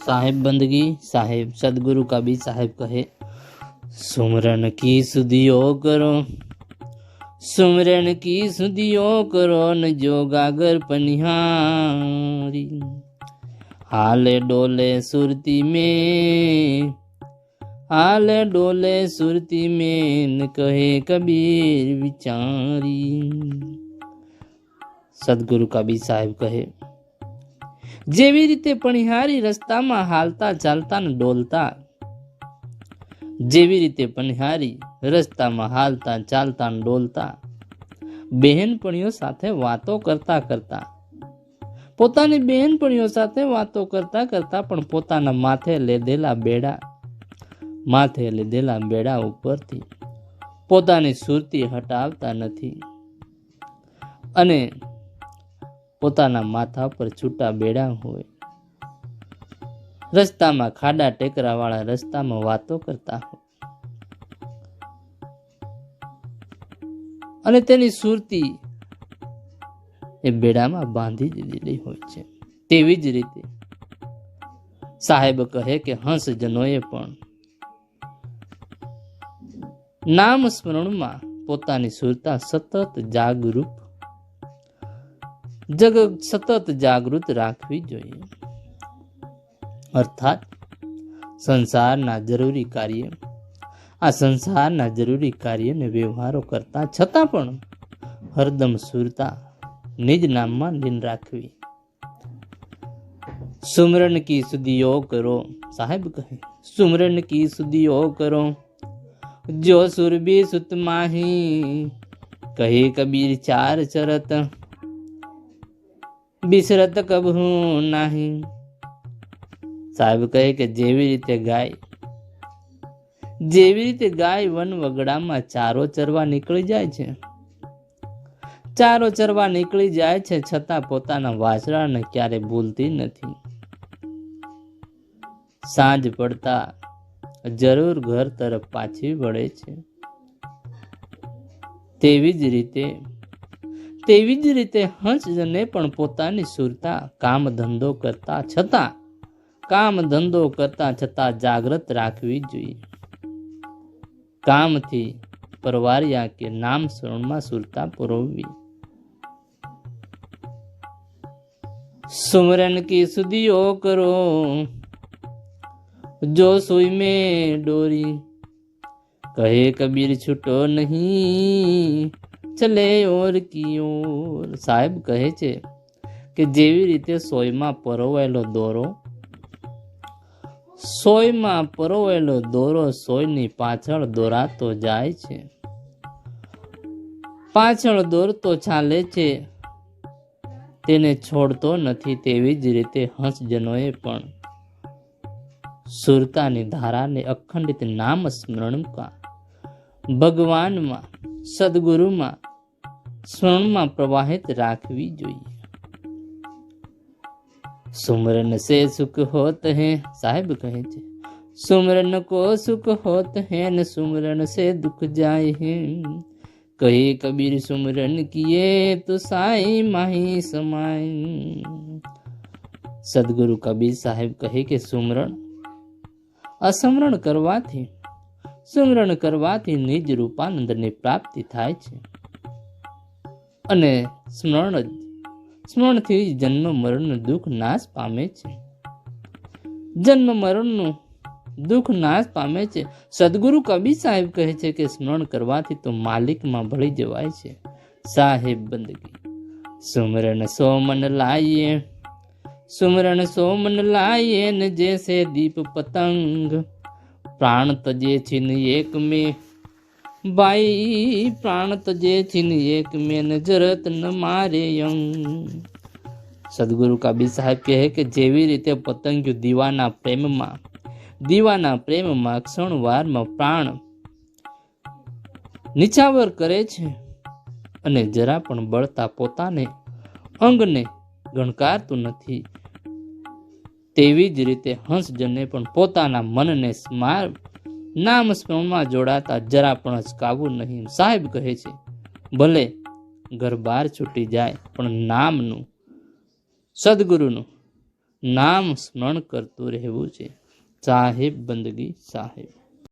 साहेब बंदगी साहेब सदगुरु कबीर साहेब कहे, सुमरन की सुधियो करो, सुमरन की सुधियो करो न जोगागर पनिहारी। हाले डोले सुरती में, हाले डोले सुरती में न कहे कबीर विचारी। सदगुरु कबीर साहेब कहे, जेवी रीते पनिहारी रस्ताમાં હાલતા ચાલતા ને ડોલતા, જેવી રીતે પનિહારી રસ્તામાં હાલતા ચાલતા ને ડોલતા બહેનપણીઓ સાથે વાતો કરતા કરતા, પોતાની બહેનપણીઓ સાથે વાતો કરતા કરતા પણ પોતાના માથે લીધેલા બેડા ઉપરથી પોતાની સુરતી હટાવતા નથી અને પોતાના માથા પર છૂટા બેડા હોય, રસ્તામાં ખાડા ટેકરા વાળા રસ્તામાં વાતો કરતા હોય અને તેની સુરતી એ બેડામાં બાંધી દીધેલી હોય છે। તેવી જ રીતે સાહેબ કહે કે હંસ જનોએ પણ નામ સ્મરણમાં પોતાની સુરતા સતત જાગૃત રાખવી જોઈએ। અર્થાત સંસારના જરૂરી કાર્ય ને વ્યવહારો કરતા છતાં પણ હરદમ સુરતા નિજ નામમાં લીન રાખવી। सुमरन की सुधियो करो, साहेब कहे, सुमरन की सुधियो करो जो सुरबी सुत माही, कहे कबीर चार चरत बिसरत कबहू नाही। साहेब કહે કે જેવી રીતે ગાય વન વગડામાં ચારો ચરવા નીકળી જાય છે છતાં પોતાના વાછડાને ક્યારે ભૂલતી નથી, સાંજ પડતા જરૂર ઘર તરફ પાછી વળે છે। તેવી જ રીતે હંસજને પણ પોતાની સુરતા કામ ધંધો કરતા છતાં જાગ્રત રાખવી જોઈએ। કામથી પરવાર્યા કે નામ સ્મરણમાં સુરતા પુરવવી। सुमरन की सुधियो करो जो सुई में डोरी, कहे कबीर छूटो नहीं चले ओर की ओर। साहेब કહે છે કે જેવી રીતે સોયમાં પરોવાયેલો દોરો સોયની પાછળ દોરાતો જાય છે, પાછળ દોરતો ચાલે છે, તેને છોડતો નથી, તેવી જ રીતે હંસજનોએ પણ સુરતાની ધારાને અખંડિત નામ સ્મરણમાં, ભગવાનમાં, સદગુરુમાં સ્મરણમાં પ્રવાહિત રાખવી જોઈએ। सुमरन से सुख होत है, साहेब કહે છે, सुमरन को सुख होत है न सुमरन से दुख जाए है, कहे कबीर सुमरन किए तो साई माही समाए। सदगुरु कबीर साहेब કહે કે સુમરણ કરવાથી નિજ રૂપાનંદની પ્રાપ્તિ થાય છે અને સ્મરણથી જન્મ મરણનું દુઃખ નાશ પામે છે। સદગુરુ કબીર સાહેબ કહે છે કે સ્મરણ કરવાથી તો માલિકમાં ભળી જવાય છે। સાહેબ બંદગી સુમરણ સો મન લાઈએ ન જૈસે દીપ પતંગ, प्राण तजे छिन एक में भाई, प्राण तजे छिन एक में नजरत न मारे यंग। सदगुरु कबीर साहेब કહે કે જેવી રીતે પતંગિયું દીવાના પ્રેમમાં ક્ષણવારમાં પ્રાણ નિછાવર કરે છે અને જરા પણ બળતા પોતાને અંગને ગણકારતું નથી, તેવી જ રીતે હંસજને પણ પોતાના મનને નામ સ્મરણમાં જોડાતા જરા પણ અચકાવું નહીં। સાહેબ કહે છે ભલે ઘર બહાર છૂટી જાય પણ નામનું, સદગુરુનું નામ સ્મરણ કરતું રહેવું છે. સાહેબ બંદગી સાહેબ.